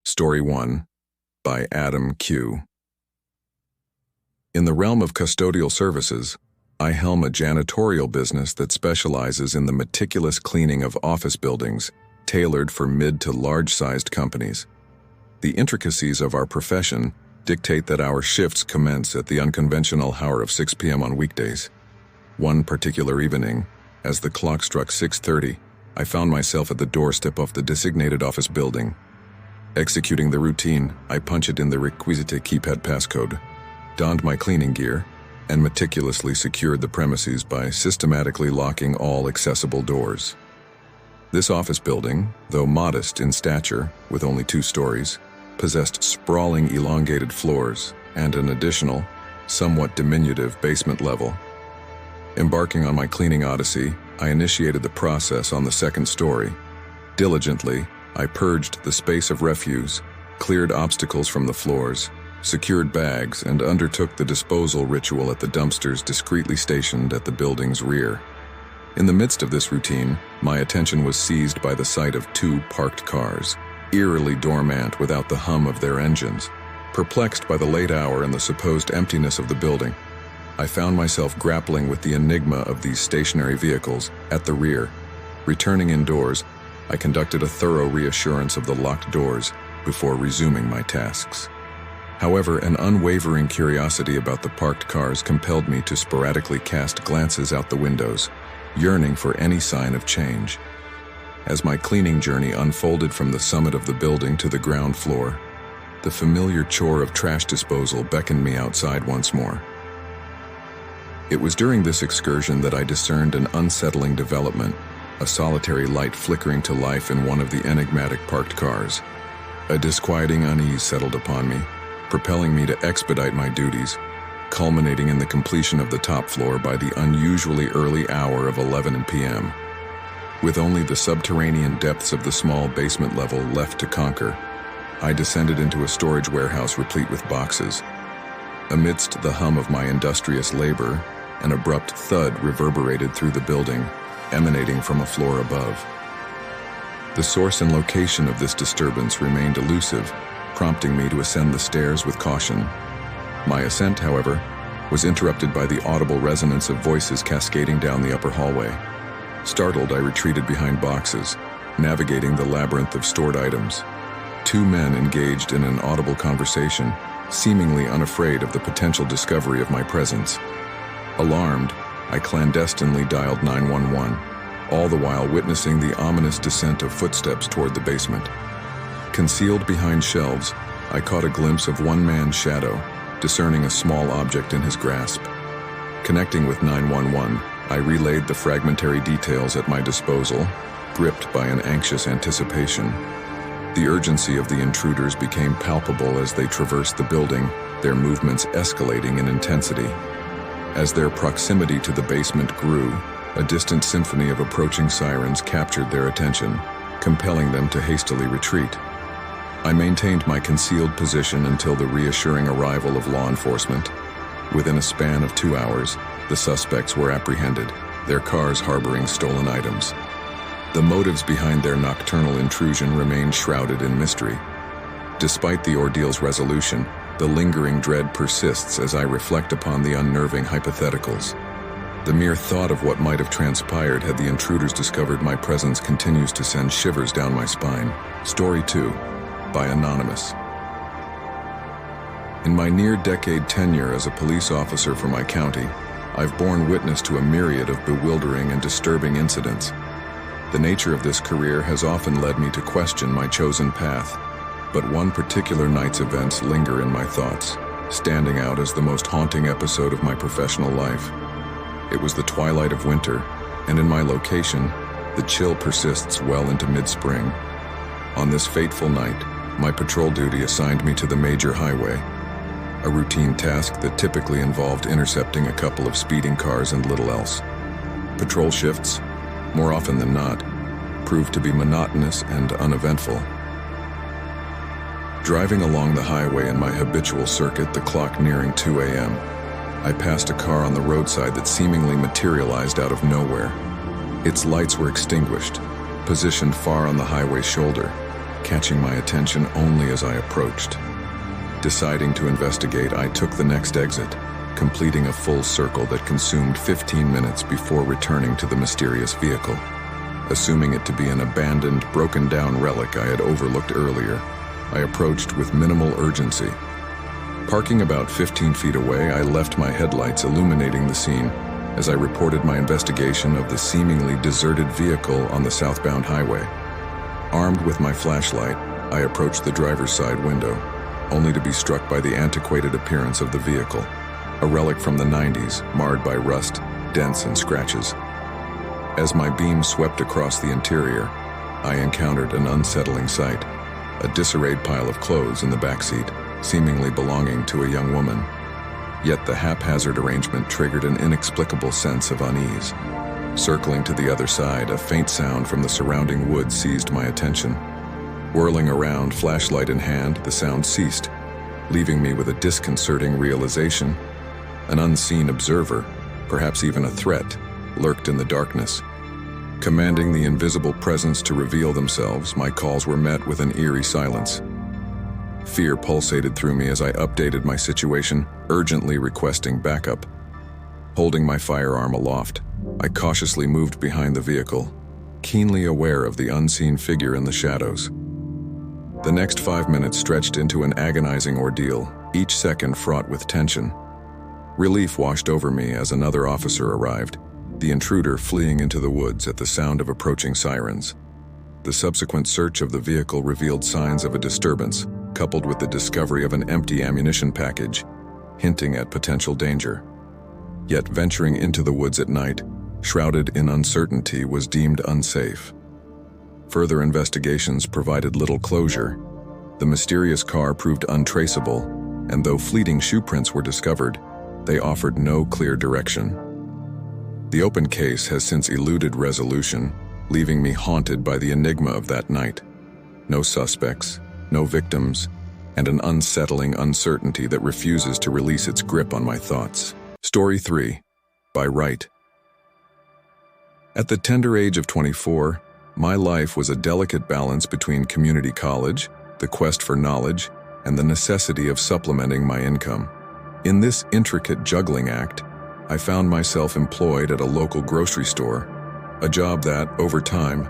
Story 1 by Adam Q. In the realm of custodial services, I helm a janitorial business that specializes in the meticulous cleaning of office buildings tailored for mid to large-sized companies. The intricacies of our profession dictate that our shifts commence at the unconventional hour of 6 p.m. on weekdays. One particular evening, as the clock struck 6:30, I found myself at the doorstep of the designated office building. Executing the routine, I punched in the requisite keypad passcode, donned my cleaning gear, and meticulously secured the premises by systematically locking all accessible doors. This office building, though modest in stature, with only 2 stories, possessed sprawling elongated floors and an additional, somewhat diminutive basement level. Embarking on my cleaning odyssey, I initiated the process on the 2nd story. Diligently, I purged the space of refuse, cleared obstacles from the floors, secured bags, and undertook the disposal ritual at the dumpsters discreetly stationed at the building's rear. In the midst of this routine, my attention was seized by the sight of 2 parked cars, eerily dormant without the hum of their engines. Perplexed by the late hour and the supposed emptiness of the building, I found myself grappling with the enigma of these stationary vehicles at the rear. Returning indoors, I conducted a thorough reassurance of the locked doors before resuming my tasks. However, an unwavering curiosity about the parked cars compelled me to sporadically cast glances out the windows, yearning for any sign of change. As my cleaning journey unfolded from the summit of the building to the ground floor, the familiar chore of trash disposal beckoned me outside once more. It was during this excursion that I discerned an unsettling development, a solitary light flickering to life in one of the enigmatic parked cars. A disquieting unease settled upon me, propelling me to expedite my duties, culminating in the completion of the top floor by the unusually early hour of 11 p.m. With only the subterranean depths of the small basement level left to conquer, I descended into a storage warehouse replete with boxes. Amidst the hum of my industrious labor, an abrupt thud reverberated through the building, emanating from a floor above. The source and location of this disturbance remained elusive, prompting me to ascend the stairs with caution. My ascent, however, was interrupted by the audible resonance of voices cascading down the upper hallway. Startled, I retreated behind boxes, navigating the labyrinth of stored items. 2 men engaged in an audible conversation, seemingly unafraid of the potential discovery of my presence. Alarmed, I clandestinely dialed 911, all the while witnessing the ominous descent of footsteps toward the basement. Concealed behind shelves, I caught a glimpse of one man's shadow, discerning a small object in his grasp. Connecting with 911, I relayed the fragmentary details at my disposal, gripped by an anxious anticipation. The urgency of the intruders became palpable as they traversed the building, their movements escalating in intensity. As their proximity to the basement grew, a distant symphony of approaching sirens captured their attention, compelling them to hastily retreat. I maintained my concealed position until the reassuring arrival of law enforcement. Within a span of 2 hours, the suspects were apprehended, their cars harboring stolen items. The motives behind their nocturnal intrusion remained shrouded in mystery. Despite the ordeal's resolution, the lingering dread persists as I reflect upon the unnerving hypotheticals. The mere thought of what might have transpired had the intruders discovered my presence continues to send shivers down my spine. Story 2 by Anonymous. In my near-decade tenure as a police officer for my county, I've borne witness to a myriad of bewildering and disturbing incidents. The nature of this career has often led me to question my chosen path, but one particular night's events linger in my thoughts, standing out as the most haunting episode of my professional life. It was the twilight of winter, and in my location, the chill persists well into mid-spring. On this fateful night, my patrol duty assigned me to the major highway, a routine task that typically involved intercepting a couple of speeding cars and little else. Patrol shifts, more often than not, proved to be monotonous and uneventful. Driving along the highway in my habitual circuit, the clock nearing 2 a.m., I passed a car on the roadside that seemingly materialized out of nowhere. Its lights were extinguished, positioned far on the highway shoulder, catching my attention only as I approached. Deciding to investigate, I took the next exit, completing a full circle that consumed 15 minutes before returning to the mysterious vehicle. Assuming it to be an abandoned, broken-down relic I had overlooked earlier, I approached with minimal urgency. Parking about 15 feet away, I left my headlights illuminating the scene as I reported my investigation of the seemingly deserted vehicle on the southbound highway. Armed with my flashlight, I approached the driver's side window, only to be struck by the antiquated appearance of the vehicle, a relic from the 90s, marred by rust, dents, and scratches. As my beam swept across the interior, I encountered an unsettling sight, a disarrayed pile of clothes in the backseat, seemingly belonging to a young woman. Yet the haphazard arrangement triggered an inexplicable sense of unease. Circling to the other side, a faint sound from the surrounding woods seized my attention. Whirling around, flashlight in hand, the sound ceased, leaving me with a disconcerting realization. An unseen observer, perhaps even a threat, lurked in the darkness. Commanding the invisible presence to reveal themselves, my calls were met with an eerie silence. Fear pulsated through me as I updated my situation, urgently requesting backup. Holding my firearm aloft, I cautiously moved behind the vehicle, keenly aware of the unseen figure in the shadows. The next 5 minutes stretched into an agonizing ordeal, each second fraught with tension. Relief washed over me as another officer arrived, the intruder fleeing into the woods at the sound of approaching sirens. The subsequent search of the vehicle revealed signs of a disturbance, coupled with the discovery of an empty ammunition package, hinting at potential danger. Yet venturing into the woods at night, shrouded in uncertainty, was deemed unsafe. Further investigations provided little closure. The mysterious car proved untraceable, and though fleeting shoe prints were discovered, they offered no clear direction. The open case has since eluded resolution, leaving me haunted by the enigma of that night. No suspects, no victims, and an unsettling uncertainty that refuses to release its grip on my thoughts. Story 3, by Wright. At the tender age of 24, my life was a delicate balance between community college, the quest for knowledge, and the necessity of supplementing my income. In this intricate juggling act, I found myself employed at a local grocery store, a job that, over time,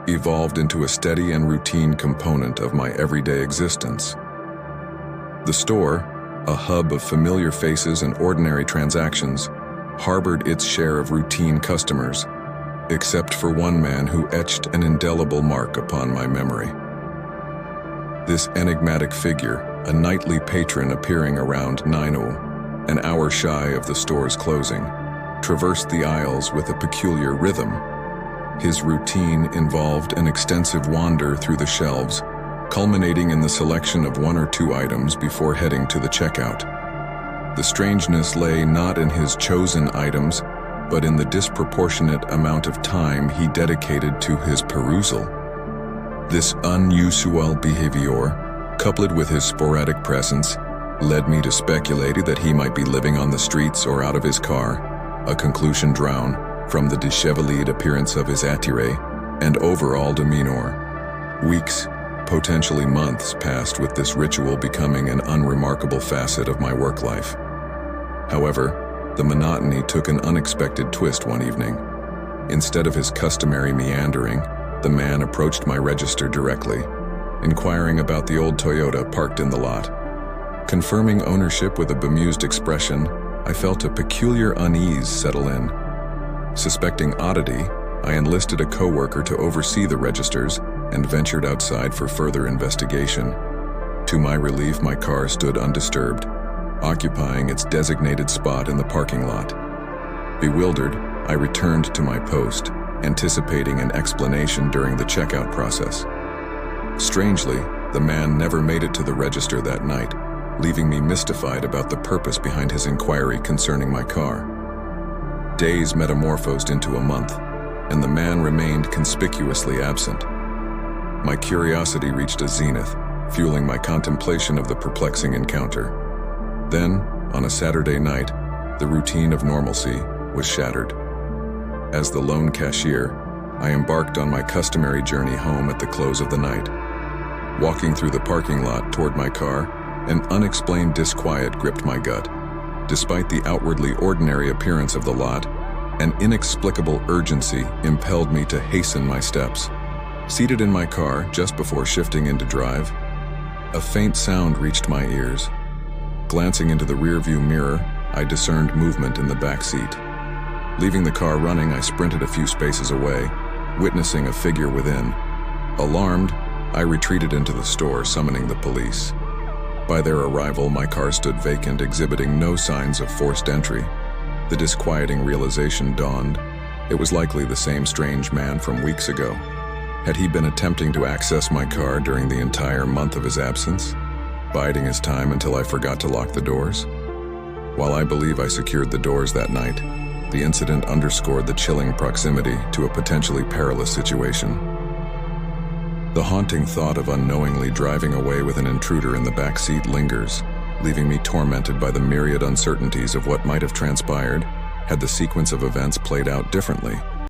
evolved into a steady and routine component of my everyday existence. The store, a hub of familiar faces and ordinary transactions, harbored its share of routine customers, except for one man who etched an indelible mark upon my memory. This enigmatic figure, a nightly patron appearing around 9:00, an hour shy of the store's closing, traversed the aisles with a peculiar rhythm. His routine involved an extensive wander through the shelves, culminating in the selection of 1 or 2 items before heading to the checkout. The strangeness lay not in his chosen items, but in the disproportionate amount of time he dedicated to his perusal. This unusual behavior, coupled with his sporadic presence, led me to speculate that he might be living on the streets or out of his car, a conclusion drawn from the disheveled appearance of his attire and overall demeanor. Weeks, potentially months, passed with this ritual becoming an unremarkable facet of my work life. However, the monotony took an unexpected twist one evening. Instead of his customary meandering, the man approached my register directly, inquiring about the old Toyota parked in the lot. Confirming ownership with a bemused expression, I felt a peculiar unease settle in. Suspecting oddity, I enlisted a coworker to oversee the registers and ventured outside for further investigation. To my relief, my car stood undisturbed, occupying its designated spot in the parking lot. Bewildered, I returned to my post, anticipating an explanation during the checkout process. Strangely, the man never made it to the register that night, leaving me mystified about the purpose behind his inquiry concerning my car. Days metamorphosed into a month, and the man remained conspicuously absent. My curiosity reached a zenith, fueling my contemplation of the perplexing encounter. Then, on a Saturday night, the routine of normalcy was shattered. As the lone cashier, I embarked on my customary journey home at the close of the night. Walking through the parking lot toward my car, an unexplained disquiet gripped my gut. Despite the outwardly ordinary appearance of the lot, an inexplicable urgency impelled me to hasten my steps. Seated in my car just before shifting into drive, a faint sound reached my ears. Glancing into the rearview mirror, I discerned movement in the back seat. Leaving the car running, I sprinted a few spaces away, witnessing a figure within. Alarmed, I retreated into the store, summoning the police. By their arrival, my car stood vacant, exhibiting no signs of forced entry. The disquieting realization dawned. It was likely the same strange man from weeks ago. Had he been attempting to access my car during the entire month of his absence, biding his time until I forgot to lock the doors? While I believe I secured the doors that night, the incident underscored the chilling proximity to a potentially perilous situation. The haunting thought of unknowingly driving away with an intruder in the back seat lingers, leaving me tormented by the myriad uncertainties of what might have transpired had the sequence of events played out differently.